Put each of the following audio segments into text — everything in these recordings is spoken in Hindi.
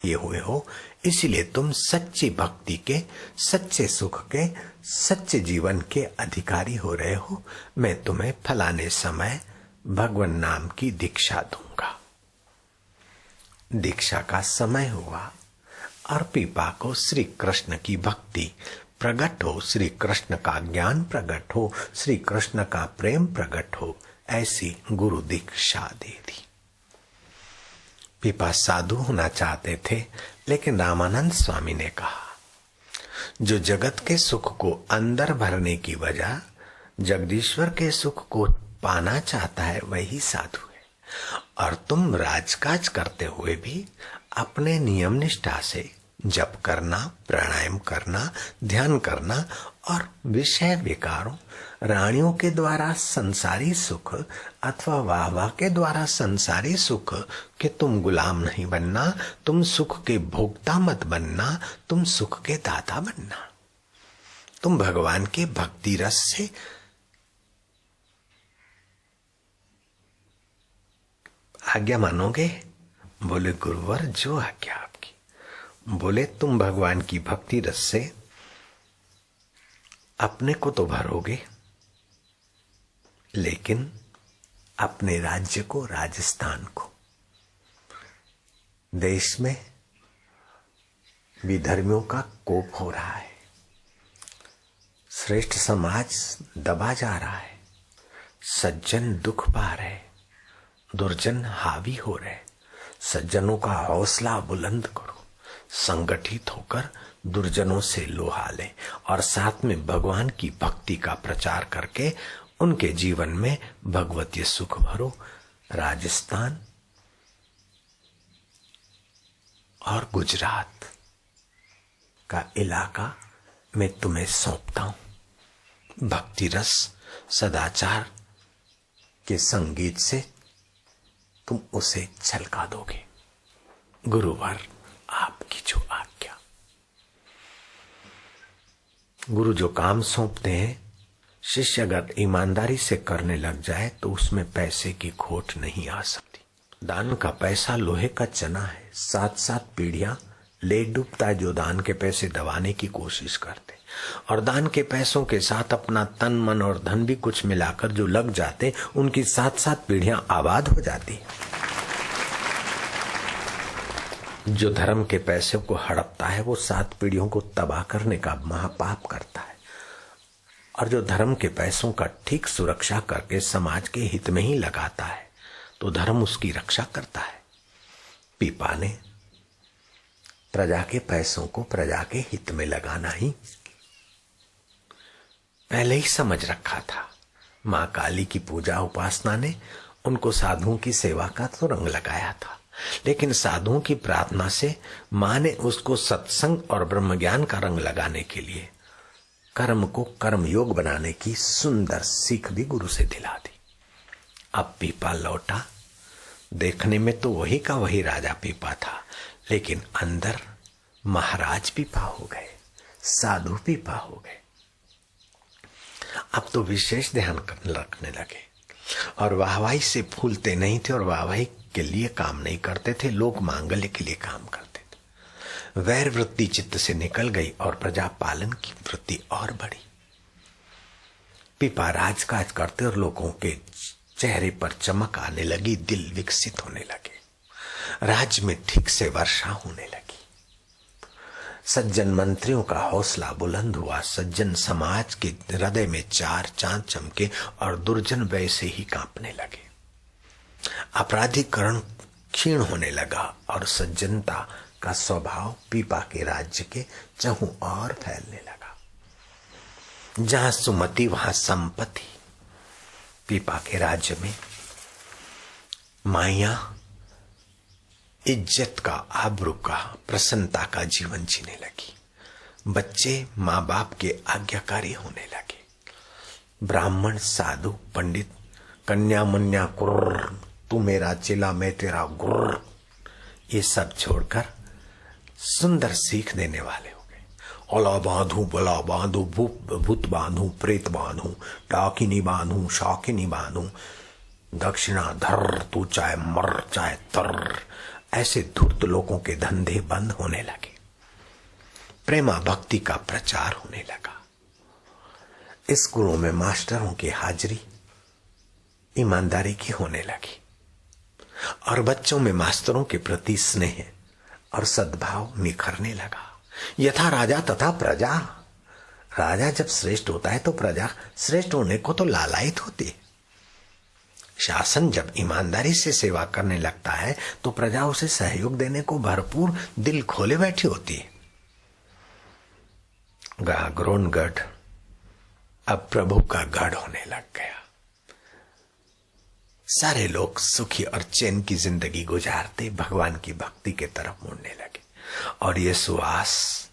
किए हुए हो, इसलिए तुम सच्ची भक्ति के, सच्चे सुख के, सच्चे जीवन के अधिकारी हो रहे हो। मैं तुम्हें फलाने समय भगवान नाम की दीक्षा दूंगा। दीक्षा का समय हुआ और पीपा को श्री कृष्ण की भक्ति प्रकट हो, श्री कृष्ण का ज्ञान प्रकट हो, श्री कृष्ण का प्रेम प्रकट हो, ऐसी गुरु दीक्षा दे दी। पीपा साधु होना चाहते थे, लेकिन रामानंद स्वामी ने कहा, जो जगत के सुख को अंदर भरने की वजह जगदीश्वर के सुख को पाना चाहता है, वही साधु है। और तुम राजकाज करते हुए भी अपने नियम निष्ठा से जप करना, प्राणायाम करना, ध्यान करना और विषय विकारों, रानियों के द्वारा संसारी सुख अथवा वाहवाह के द्वारा संसारी सुख के तुम गुलाम नहीं बनना, तुम सुख के भोक्ता मत बनना, तुम सुख के दाता बनना। तुम भगवान के भक्ति रस से आज्ञा मानोगे? बोले गुरुवर जो आज्ञा आपकी। बोले तुम भगवान की भक्ति रस से अपने को तो भरोगे, लेकिन अपने राज्य को, राजस्थान को, देश में विधर्मियों का कोप हो रहा है, श्रेष्ठ समाज दबा जा रहा है, सज्जन दुख पा रहे, दुर्जन हावी हो रहे। सज्जनों का हौसला बुलंद करो, संगठित होकर दुर्जनों से लोहा ले और साथ में भगवान की भक्ति का प्रचार करके उनके जीवन में भगवतीय सुख भरो। राजस्थान और गुजरात का इलाका मैं तुम्हें सौंपता हूं। भक्ति रस, सदाचार के संगीत से तुम उसे छलका दोगे। गुरुवर आपकी जो आज्ञा। गुरु जो काम सौंपते हैं, शिष्य अगर ईमानदारी से करने लग जाए तो उसमें पैसे की खोट नहीं आ सकती। दान का पैसा लोहे का चना है, 7-7 पीढ़ियां ले डूबता है जो दान के पैसे दबाने की कोशिश करते, और दान के पैसों के साथ अपना तन मन और धन भी कुछ मिलाकर जो लग जाते, उनकी 7-7 पीढ़ियां आबाद हो जाती। जो धर्म के पैसे को हड़पता है वो 7 पीढ़ियों को तबाह करने का महापाप करता है, और जो धर्म के पैसों का ठीक सुरक्षा करके समाज के हित में ही लगाता है तो धर्म उसकी रक्षा करता है। पीपा ने प्रजा के पैसों को प्रजा के हित में लगाना ही पहले ही समझ रखा था। मां काली की पूजा उपासना ने उनको साधुओं की सेवा का तो रंग लगाया था, लेकिन साधुओं की प्रार्थना से मां ने उसको सत्संग और ब्रह्म ज्ञान का रंग लगाने के लिए कर्म को कर्म योग बनाने की सुंदर सीख भी गुरु से दिला दी। अब पीपा लौटा, देखने में तो वही का वही राजा पीपा था, लेकिन अंदर महाराज पीपा हो गए, साधु पीपा हो गए। अब तो विशेष ध्यान रखने लगे और वाहवाही से फूलते नहीं थे और वाहवाही के लिए काम नहीं करते थे, लोक मांगल्य के लिए काम करते थे। वैर वृत्ति चित्त से निकल गई और प्रजा पालन की वृत्ति और बढ़ी। पीपा राजकाज करते और लोगों के चेहरे पर चमक आने लगी, दिल विकसित होने लगे, राज्य में ठीक से वर्षा होने लगी। सज्जन मंत्रियों का हौसला बुलंद हुआ, सज्जन समाज के हृदय में 4 चांद चमके और दुर्जन वैसे ही कांपने लगे। अपराधीकरण क्षीण होने लगा और सज्जनता का स्वभाव पीपा के राज्य के चहुं और फैलने लगा। जहां सुमति वहां संपत्ति। पीपा के राज्य में माया इज्जत का, आबरू का, प्रसन्नता का जीवन जीने लगी। बच्चे माँ बाप के आज्ञाकारी होने लगे। ब्राह्मण, साधु, पंडित, कन्या मन्या कुर्र, तू मेरा चेला मैं तेरा गुर्र, ये सब छोड़कर सुंदर सीख देने वाले हो गए। ओला बांधू, बला बांधू, भूत बांधू, प्रेत बांधू, डाकिनी बांधू, शाकिनी बांधू, दक्षिणा धर, तू चाहे मर चाहे तर, ऐसे धूर्त लोगों के धंधे बंद होने लगे, प्रेमा भक्ति का प्रचार होने लगा। स्कूलों में मास्टरों की हाजिरी ईमानदारी की होने लगी और बच्चों में मास्टरों के प्रति स्नेह और सद्भाव निखरने लगा। यथा राजा तथा प्रजा। राजा जब श्रेष्ठ होता है तो प्रजा श्रेष्ठ होने को तो लालायित होती है। शासन जब ईमानदारी से सेवा करने लगता है तो प्रजा उसे सहयोग देने को भरपूर दिल खोले बैठी होती है। गागरोनगढ़ अब प्रभु का गढ़ होने लग गया। सारे लोग सुखी और चैन की जिंदगी गुजारते भगवान की भक्ति के तरफ मुड़ने लगे और ये सुवास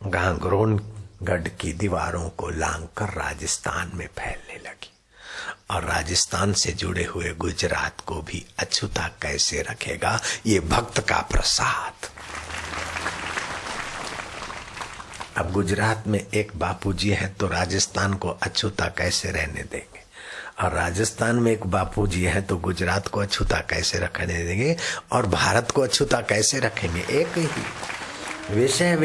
गागरोनगढ़ की दीवारों को लांघकर राजस्थान में फैलने लगी और राजस्थान से जुड़े हुए गुजरात को भी अछूता कैसे रखेगा ये भक्त का प्रसाद। अब गुजरात में एक बापूजी है तो राजस्थान को अछूता कैसे रहने देंगे, और राजस्थान में एक बापूजी है तो गुजरात को अछूता कैसे रखने देंगे, और भारत को अछूता कैसे रखेंगे। एक ही विषय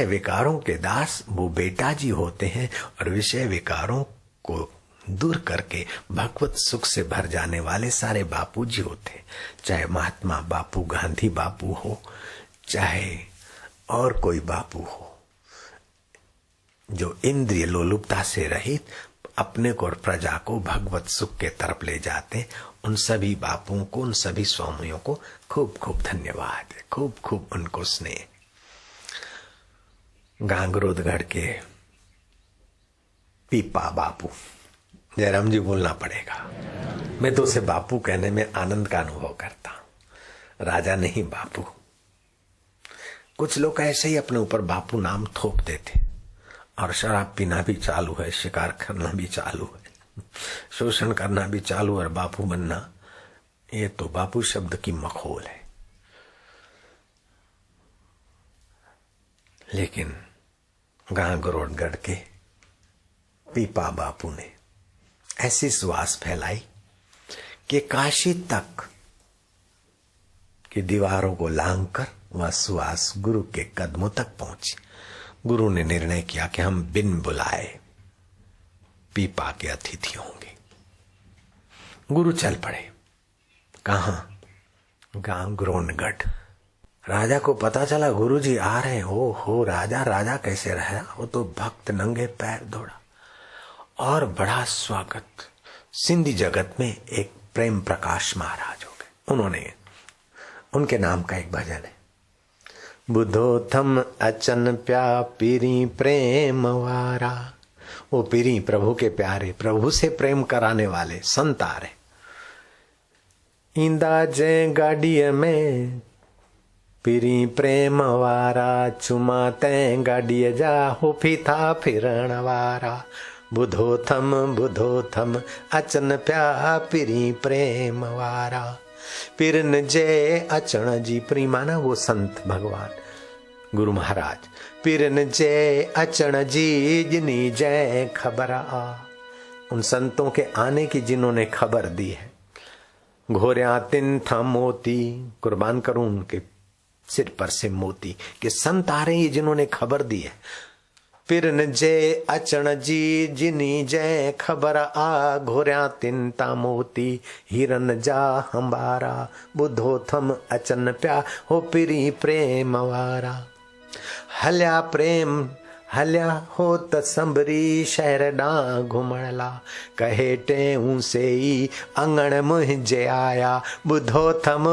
विकारों के दास वो बेटा जी होते हैं और विषय विकारों को दूर करके भगवत सुख से भर जाने वाले सारे बापूजी होते हैं। चाहे महात्मा बापू गांधी बापू हो, चाहे और कोई बापू हो, जो इंद्रिय लोलुपता से रहित अपने को और प्रजा को भगवत सुख के तरफ ले जाते, उन सभी बापुओं को, उन सभी स्वामियों को खूब खूब धन्यवाद, खूब खूब उनको स्नेह। गांगरोनगढ़ के पीपा बापू, जयराम जी बोलना पड़ेगा, मैं तो उसे बापू कहने में आनंद का अनुभव करता हूं, राजा नहीं बापू। कुछ लोग ऐसे ही अपने ऊपर बापू नाम थोप देते और शराब पीना भी चालू है, शिकार करना भी चालू है, शोषण करना भी चालू और बापू बनना, ये तो बापू शब्द की मखौल है। लेकिन गागरोनगढ़ के पीपा बापू ने ऐसी सुवास फैलाई कि काशी तक की दीवारों को लांघकर वह सुवास गुरु के कदमों तक पहुंची। गुरु ने निर्णय किया कि हम बिन बुलाए पीपा के अतिथि होंगे। गुरु चल पड़े। कहां? गागरोनगढ़। राजा को पता चला गुरुजी आ रहे हैं। हो राजा कैसे रहा? वो तो भक्त नंगे पैर दौड़ा और बड़ा स्वागत। सिंधी जगत में एक प्रेम प्रकाश महाराज हो गए। उनके नाम का एक भजन है, बुधो थम अचन प्या पीरी प्रेम वारा। वो पीरी प्रभु के प्यारे, प्रभु से प्रेम कराने वाले संत आ रहे। इंदा जय गाड़िय में पीरी प्रेम वारा, चुमाते गाड़िय जा हुफी था फिरण वारा। बुधो थम अचन प्या पीरी प्रेम वारा। पिरन जय अचण जी, प्रीमाना वो संत भगवान गुरु महाराज। पिरन जय अचण जी जिनी जय खबर आ। उन संतों के आने की जिन्होंने खबर दी है। घोरिया तिन था मोती, कुर्बान करूं उनके सिर पर से मोती कि संत आ रहे हैं जिन्होंने खबर दी है। पिरन जय अचण जी जिनी जय खबर आ। घोरिया तिन ता मोती हिरन जा हंबारा। बुधो थम अचन प्या हो पिरी प्रेम वारा। हल्या हो त संभरी शहर डा घुमणला। कहे टेऊ से अंगण मुंहिंजे आया। बुधो थम